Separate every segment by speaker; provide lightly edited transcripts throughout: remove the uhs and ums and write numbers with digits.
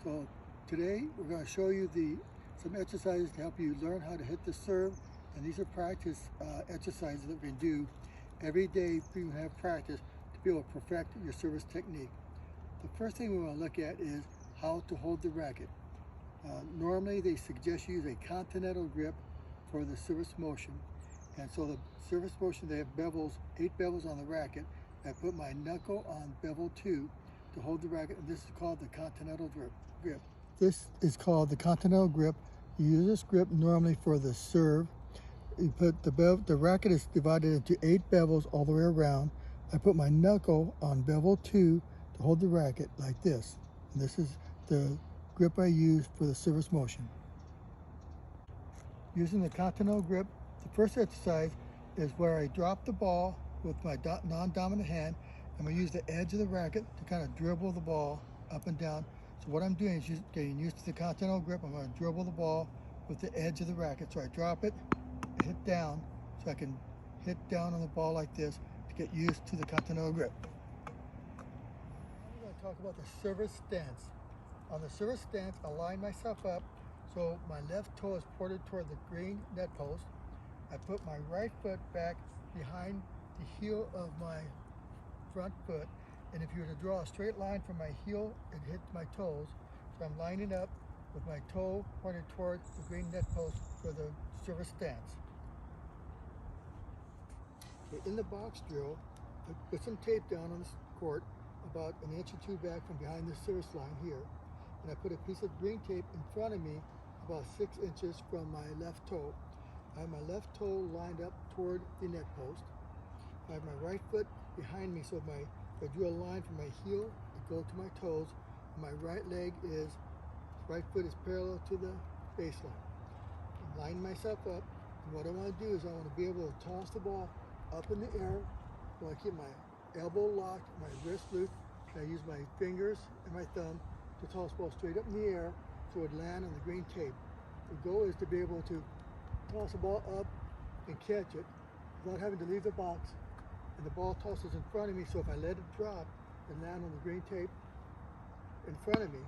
Speaker 1: So today we're going to show you some exercises to help you learn how to hit the serve, and these are practice exercises that we can do every day so you have practice to be able to perfect your service technique. The first thing we want to look at is how to hold the racket. Normally they suggest you use a continental grip for the service motion, and so the service motion, they have bevels, 8 bevels on the racket. I put my knuckle on bevel 2 to hold the racket, and this is called the continental grip. This is called the continental grip. You use this grip normally for the serve. You put the racket is divided into 8 bevels all the way around. I put my knuckle on bevel 2 to hold the racket like this. And this is the grip I use for the service motion. Using the continental grip, the first exercise is where I drop the ball with my non-dominant hand. I'm going to use the edge of the racket to kind of dribble the ball up and down. So what I'm doing is getting used to the continental grip. I'm going to dribble the ball with the edge of the racket. So I drop it, hit down, so I can hit down on the ball like this to get used to the continental grip. Now we're going to talk about the service stance. On the service stance, I line myself up so my left toe is pointed toward the green net post. I put my right foot back behind the heel of my front foot, and if you were to draw a straight line from my heel, it hits my toes. So I'm lining up with my toe pointed toward the green net post for the service stance. Okay, in the box drill, I put some tape down on the court about 1 inch or 2 back from behind the service line here, and I put a piece of green tape in front of me about 6 inches from my left toe. I have my left toe lined up toward the net post. I have my right foot behind me, so if I drew a line from my heel to go to my toes, my right foot is parallel to the baseline. I'm lining myself up, and what I want to do is I want to be able to toss the ball up in the air. I want to keep my elbow locked, my wrist loose, and I use my fingers and my thumb to toss the ball straight up in the air so it would land on the green tape. The goal is to be able to toss the ball up and catch it without having to leave the box, and the ball tosses in front of me, so if I let it drop and land on the green tape in front of me,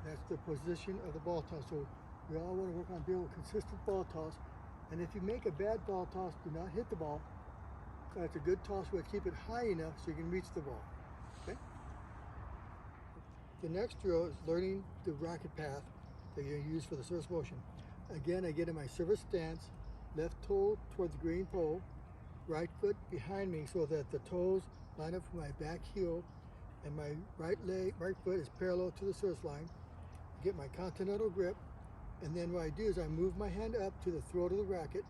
Speaker 1: that's the position of the ball toss. So we all want to work on being a consistent ball toss, and if you make a bad ball toss, do not hit the ball. That's a good toss where keep it high enough so you can reach the ball. Okay? The next drill is learning the racket path that you're going to use for the service motion. Again, I get in my service stance, left toe toward the green pole, right foot behind me so that the toes line up with my back heel, and my right foot is parallel to the service line. I get my continental grip, and then what I do is I move my hand up to the throat of the racket,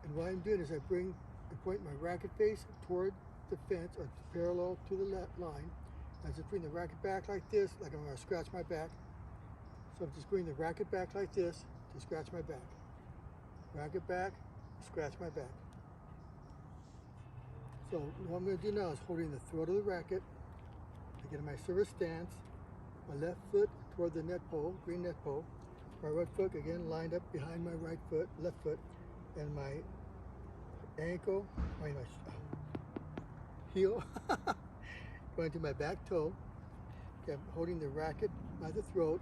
Speaker 1: and what I'm doing is I point my racket face toward the fence or parallel to the line. I just bring the racket back like this, like I'm going to scratch my back. So I'm just bringing the racket back like this to scratch my back. Racket back, scratch my back. So what I'm going to do now is holding the throat of the racket. I get in my service stance, my left foot toward the net pole, green net pole. My right foot again lined up behind my left foot, and my ankle, my heel going to my back toe. Okay, I'm holding the racket by the throat,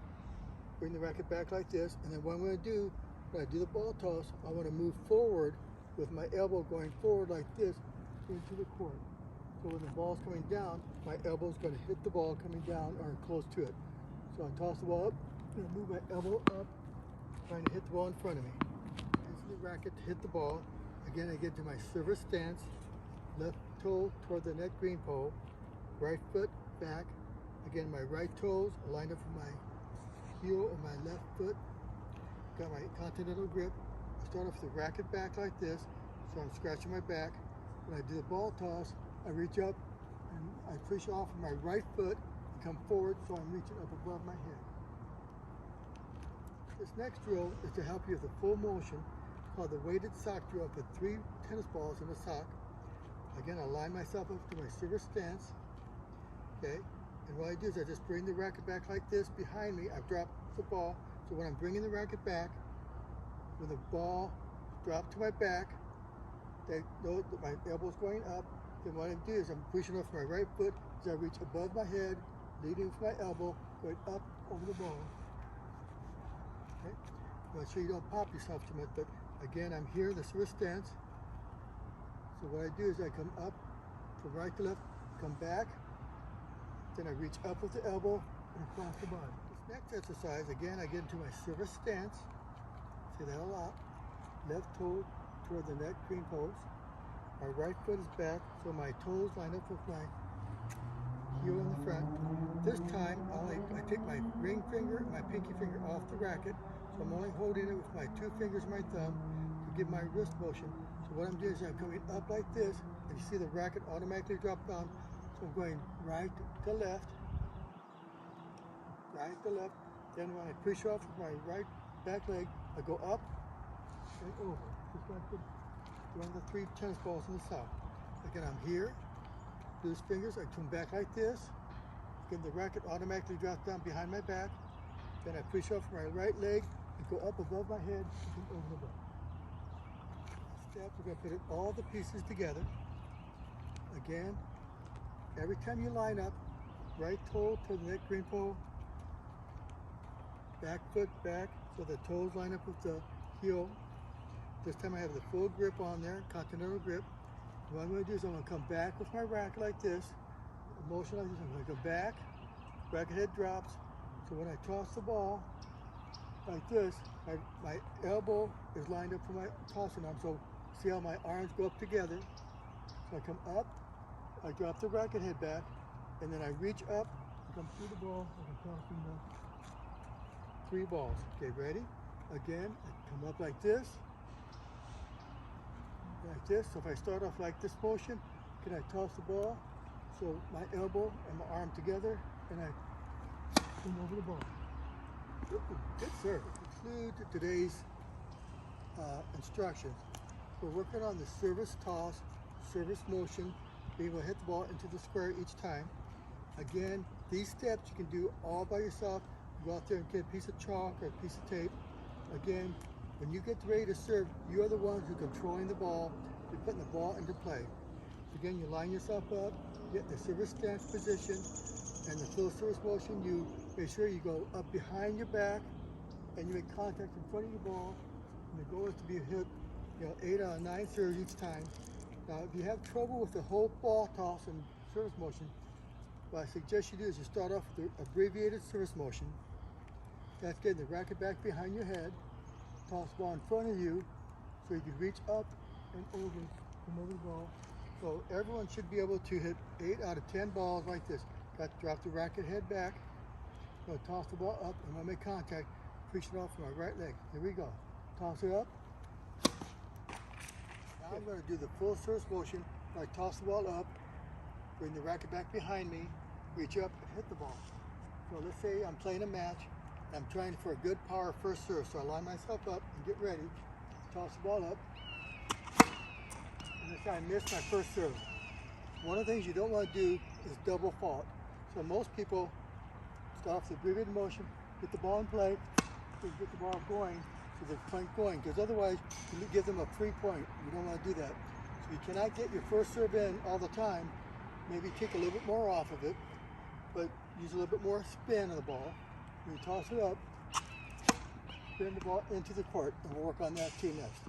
Speaker 1: bring the racket back like this, and then what I'm going to do, when I do the ball toss, I want to move forward with my elbow going forward like this into the court. So when the ball's coming down, my elbow's going to hit the ball coming down or close to it. So I toss the ball up, and I move my elbow up, trying to hit the ball in front of me. Using the racket to hit the ball. Again, I get to my service stance, left toe toward the net green pole, right foot back. Again, my right toes are lined up with my heel of my left foot. Got my continental grip. I start off with the racket back like this, so I'm scratching my back. When I do the ball toss, I reach up and I push off with my right foot and come forward, so I'm reaching up above my head. This next drill is to help you with a full motion called the weighted sock drill. I put 3 tennis balls in a sock. Again, I line myself up to my service stance. Okay, and what I do is I just bring the racket back like this behind me. I've dropped the ball, so when I'm bringing the racket back, when the ball dropped to my back, my elbow's going up, then what I do is I'm pushing off my right foot as I reach above my head, leading with my elbow, going up over the ball. Okay? Make sure you don't pop yourself too much, but again, I'm here in the service stance. So what I do is I come up from right to left, come back, then I reach up with the elbow and across the body. This next exercise, again, I get into my service stance. See that a lot. Left toe toward the net green post. My right foot is back, so my toes line up with my heel in the front. This time, I take my ring finger and my pinky finger off the racket, so I'm only holding it with my two fingers and my thumb to give my wrist motion. So what I'm doing is I'm coming up like this, and you see the racket automatically drop down. So I'm going right to left, right to left. Then when I push off with my right back leg, I go up and over, just like one of the 3 tennis balls in the south. Again, I'm here, loose fingers, I come back like this. Again, the racket automatically drops down behind my back. Then I push off my right leg and go up above my head and over the ball. Step, we're gonna put all the pieces together. Again, every time you line up, right toe to the net green pole, back foot back, so the toes line up with the heel. This time I have the full grip on there, continental grip. What I'm going to do is I'm going to come back with my racket like this, motion like this. I'm going to go back, racket head drops. So when I toss the ball like this, my elbow is lined up for my tossing arm. So see how my arms go up together. So I come up, I drop the racket head back, and then I reach up, I come through the ball, and I'm tossing the 3 balls. Okay, ready? Again, I come up like this. Like this. So if I start off like this motion, can I toss the ball? So my elbow and my arm together, and I come over the ball. Ooh, good serve. Conclude today's instructions. We're working on the service toss, service motion, being able to hit the ball into the square each time. Again, these steps you can do all by yourself. Go out there and get a piece of chalk or a piece of tape. Again, when you get ready to serve, you are the ones who are controlling the ball. You're putting the ball into play. Again, you line yourself up, get the service stance position, and the full service motion. You make sure you go up behind your back, and you make contact in front of your ball. And the goal is to be hit, 8 out of 9 serves each time. Now, if you have trouble with the whole ball toss and service motion, what I suggest you do is you start off with the abbreviated service motion. That's getting the racket back behind your head. Toss the ball in front of you so you can reach up and over, come over the ball. So everyone should be able to hit 8 out of 10 balls like this. Got to drop the racket head back. Go toss the ball up, and when I make contact, push it off my right leg. Here we go. Toss it up. Now I'm going to do the full service motion. I toss the ball up, bring the racket back behind me, reach up and hit the ball. So let's say I'm playing a match. I'm trying for a good power first serve, so I line myself up and get ready. Toss the ball up. And this time I missed my first serve. One of the things you don't want to do is double fault. So most people start off the abbreviated motion, get the ball in play, get the ball going, so the point going, because otherwise you give them a free point. You don't want to do that. So you cannot get your first serve in all the time. Maybe take a little bit more off of it, but use a little bit more spin on the ball. You toss it up, spin the ball into the court, and we'll work on that too next.